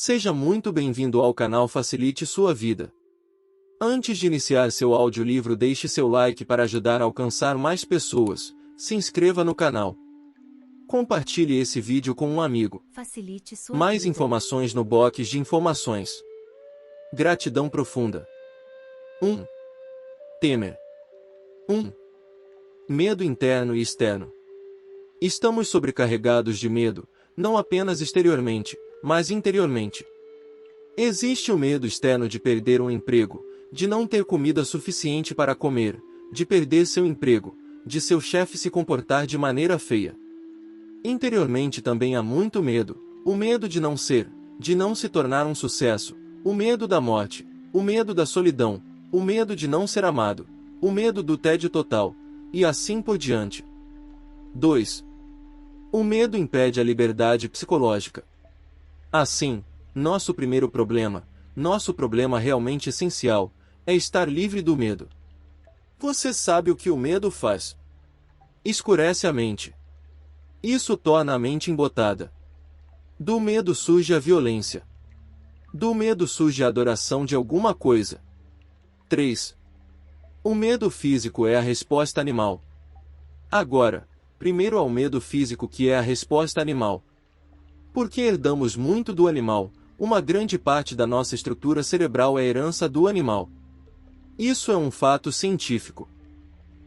Seja muito bem-vindo ao canal Facilite Sua Vida. Antes de iniciar seu audiolivro, deixe seu like para ajudar a alcançar mais pessoas, se inscreva no canal. Compartilhe esse vídeo com um amigo. Facilite sua Mais vida. informações no box de informações. Gratidão profunda. 1. Temer. 1. Medo interno e externo. Estamos sobrecarregados de medo, não apenas exteriormente, mas interiormente. Existe o medo externo de perder um emprego, de não ter comida suficiente para comer, de perder seu emprego, de seu chefe se comportar de maneira feia. Interiormente também há muito medo, o medo de não ser, de não se tornar um sucesso, o medo da morte, o medo da solidão, o medo de não ser amado, o medo do tédio total, e assim por diante. 2. O medo impede a liberdade psicológica. Assim, nosso problema realmente essencial, é estar livre do medo. Você sabe o que o medo faz? Escurece a mente. Isso torna a mente embotada. Do medo surge a violência. Do medo surge a adoração de alguma coisa. 3. O medo físico é a resposta animal. Agora, primeiro ao medo físico, que é a resposta animal. Porque herdamos muito do animal, uma grande parte da nossa estrutura cerebral é herança do animal. Isso é um fato científico.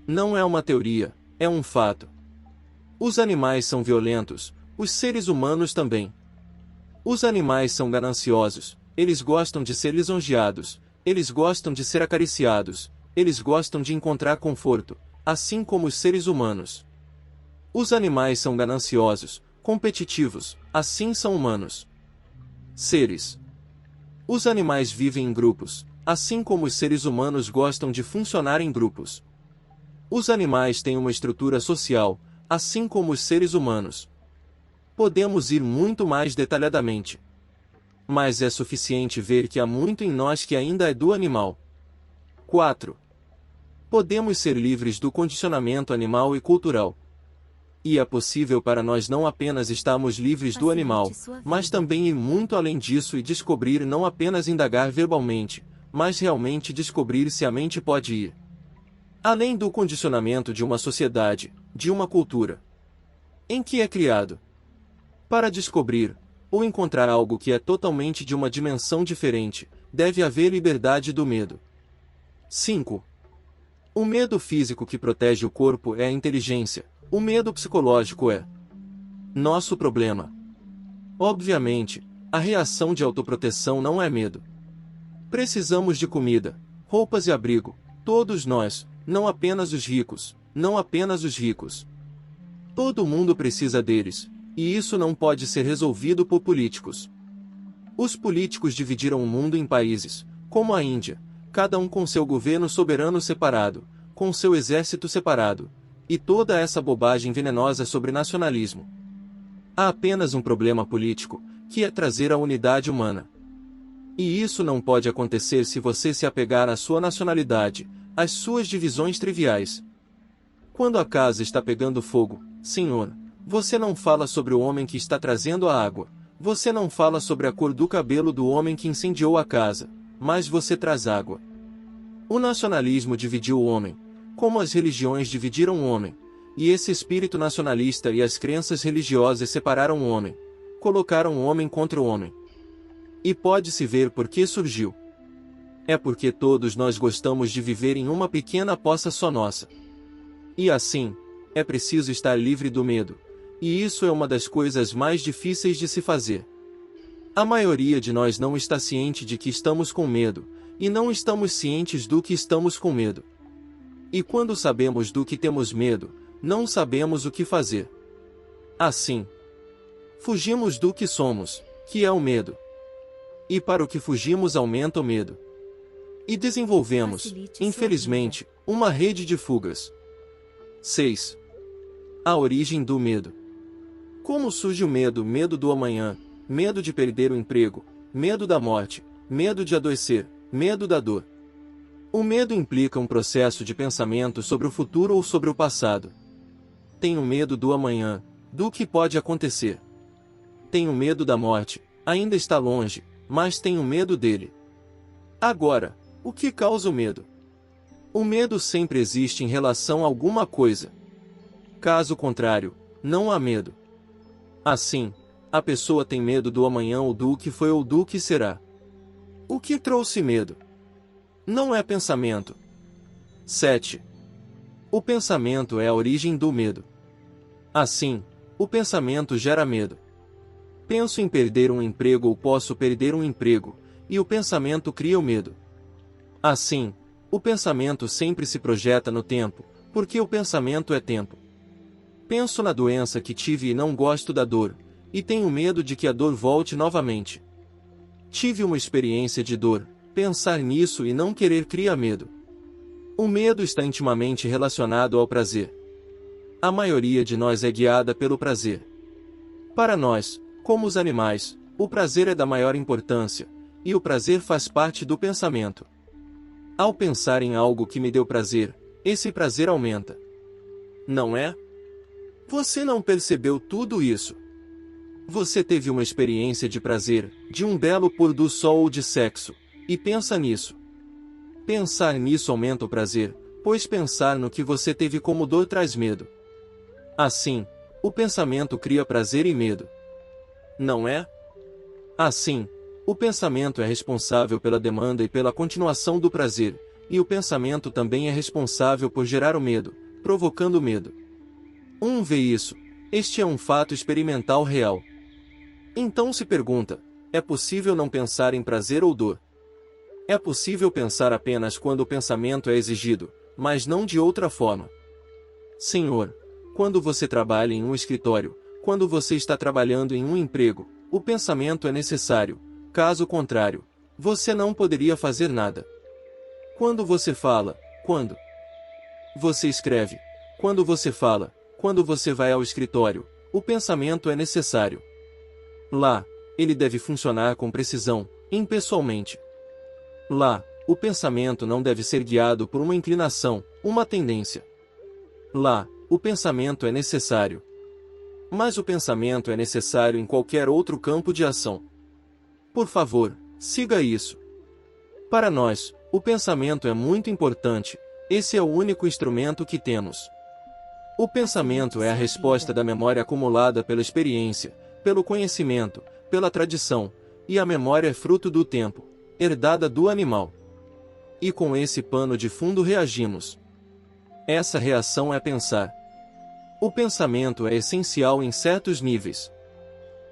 Não é uma teoria, é um fato. Os animais são violentos, os seres humanos também. Os animais são gananciosos, eles gostam de ser lisonjeados, eles gostam de ser acariciados, eles gostam de encontrar conforto, assim como os seres humanos. Os animais são gananciosos, competitivos, assim são humanos. Seres. Os animais vivem em grupos, assim como os seres humanos gostam de funcionar em grupos. Os animais têm uma estrutura social, assim como os seres humanos. Podemos ir muito mais detalhadamente. Mas é suficiente ver que há muito em nós que ainda é do animal. 4. Podemos ser livres do condicionamento animal e cultural. E é possível para nós não apenas estarmos livres do animal, mas também ir muito além disso e descobrir, não apenas indagar verbalmente, mas realmente descobrir se a mente pode ir além do condicionamento de uma sociedade, de uma cultura em que é criado. Para descobrir, ou encontrar algo que é totalmente de uma dimensão diferente, deve haver liberdade do medo. 5. O medo físico que protege o corpo é a inteligência. O medo psicológico é nosso problema. Obviamente, a reação de autoproteção não é medo. Precisamos de comida, roupas e abrigo, todos nós, não apenas os ricos, não apenas os ricos. Todo mundo precisa deles, e isso não pode ser resolvido por políticos. Os políticos dividiram o mundo em países, como a Índia, cada um com seu governo soberano separado, com seu exército separado, e toda essa bobagem venenosa sobre nacionalismo. Há apenas um problema político, que é trazer a unidade humana. E isso não pode acontecer se você se apegar à sua nacionalidade, às suas divisões triviais. Quando a casa está pegando fogo, Senhor, você não fala sobre o homem que está trazendo a água, você não fala sobre a cor do cabelo do homem que incendiou a casa, mas você traz água. O nacionalismo dividiu o homem, como as religiões dividiram o homem, e esse espírito nacionalista e as crenças religiosas separaram o homem, colocaram o homem contra o homem. E pode-se ver por que surgiu. É porque todos nós gostamos de viver em uma pequena poça só nossa. E assim, é preciso estar livre do medo, e isso é uma das coisas mais difíceis de se fazer. A maioria de nós não está ciente de que estamos com medo, e não estamos cientes do que estamos com medo. E quando sabemos do que temos medo, não sabemos o que fazer. Assim, fugimos do que somos, que é o medo. E para o que fugimos aumenta o medo. E desenvolvemos, infelizmente, uma rede de fugas. 6. A origem do medo. Como surge o medo? Medo do amanhã, medo de perder o emprego, medo da morte, medo de adoecer, medo da dor. O medo implica um processo de pensamento sobre o futuro ou sobre o passado. Tenho medo do amanhã, do que pode acontecer. Tenho medo da morte, ainda está longe, mas tenho medo dele. Agora, o que causa o medo? O medo sempre existe em relação a alguma coisa. Caso contrário, não há medo. Assim, a pessoa tem medo do amanhã ou do que foi ou do que será. O que trouxe medo? Não é pensamento. 7. O pensamento é a origem do medo. Assim, o pensamento gera medo. Penso em perder um emprego ou posso perder um emprego, e o pensamento cria o medo. Assim, o pensamento sempre se projeta no tempo, porque o pensamento é tempo. Penso na doença que tive e não gosto da dor, e tenho medo de que a dor volte novamente. Tive uma experiência de dor, pensar nisso e não querer cria medo. O medo está intimamente relacionado ao prazer. A maioria de nós é guiada pelo prazer. Para nós, como os animais, o prazer é da maior importância, e o prazer faz parte do pensamento. Ao pensar em algo que me deu prazer, esse prazer aumenta. Não é? Você não percebeu tudo isso? Você teve uma experiência de prazer, de um belo pôr do sol ou de sexo, e pensa nisso. Pensar nisso aumenta o prazer, pois pensar no que você teve como dor traz medo. Assim, o pensamento cria prazer e medo. Não é? Assim, o pensamento é responsável pela demanda e pela continuação do prazer, e o pensamento também é responsável por gerar o medo, provocando medo. Vê isso. Este é um fato experimental real. Então se pergunta, é possível não pensar em prazer ou dor? É possível pensar apenas quando o pensamento é exigido, mas não de outra forma. Senhor, quando você trabalha em um escritório, quando você está trabalhando em um emprego, o pensamento é necessário, caso contrário, você não poderia fazer nada. Quando você fala, quando você escreve, quando você fala, quando você vai ao escritório, o pensamento é necessário. Lá, ele deve funcionar com precisão, impessoalmente. Lá, o pensamento não deve ser guiado por uma inclinação, uma tendência. Lá, o pensamento é necessário. Mas o pensamento é necessário em qualquer outro campo de ação. Por favor, siga isso. Para nós, o pensamento é muito importante, esse é o único instrumento que temos. O pensamento é a resposta da memória acumulada pela experiência, pelo conhecimento, pela tradição, e a memória é fruto do tempo, herdada do animal. E com esse pano de fundo reagimos. Essa reação é pensar. O pensamento é essencial em certos níveis.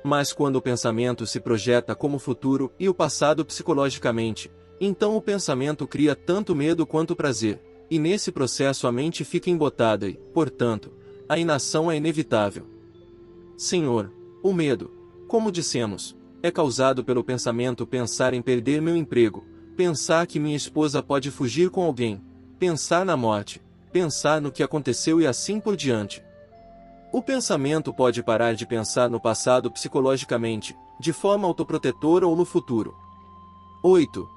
Mas quando o pensamento se projeta como futuro e o passado psicologicamente, então o pensamento cria tanto medo quanto prazer, e nesse processo a mente fica embotada e, portanto, a inação é inevitável. Senhor, o medo, como dissemos, é causado pelo pensamento pensar em perder meu emprego, pensar que minha esposa pode fugir com alguém, pensar na morte, pensar no que aconteceu e assim por diante. O pensamento pode parar de pensar no passado psicologicamente, de forma autoprotetora ou no futuro. 8.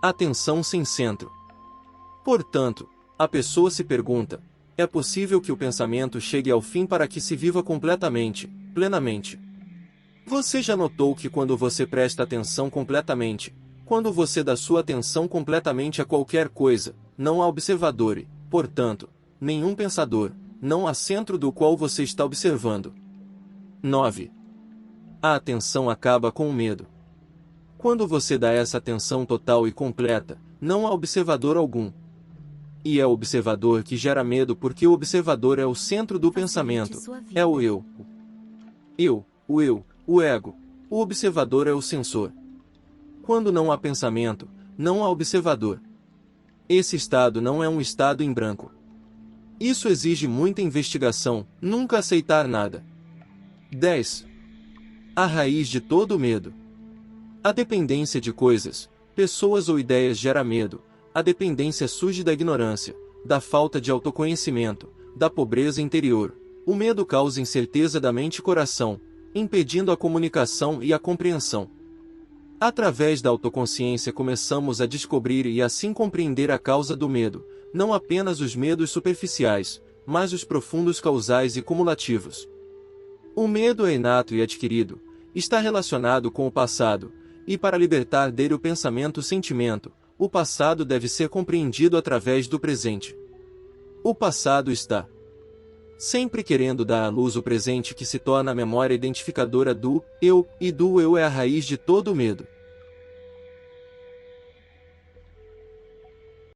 Atenção sem centro. Portanto, a pessoa se pergunta, é possível que o pensamento chegue ao fim para que se viva completamente, plenamente? Você já notou que quando você presta atenção completamente, quando você dá sua atenção completamente a qualquer coisa, não há observador e, portanto, nenhum pensador, não há centro do qual você está observando. 9. A atenção acaba com o medo. Quando você dá essa atenção total e completa, não há observador algum. E é o observador que gera medo porque o observador é o centro do pensamento, é o eu. O ego. O observador é o sensor. Quando não há pensamento, não há observador. Esse estado não é um estado em branco. Isso exige muita investigação, nunca aceitar nada. 10. A raiz de todo medo. A dependência de coisas, pessoas ou ideias gera medo. A dependência surge da ignorância, da falta de autoconhecimento, da pobreza interior. O medo causa incerteza da mente e coração, impedindo a comunicação e a compreensão. Através da autoconsciência começamos a descobrir e assim compreender a causa do medo, não apenas os medos superficiais, mas os profundos causais e cumulativos. O medo é inato e adquirido, está relacionado com o passado, e para libertar dele o pensamento-sentimento, o passado deve ser compreendido através do presente. O passado está sempre querendo dar à luz o presente que se torna a memória identificadora do eu, e do eu é a raiz de todo o medo.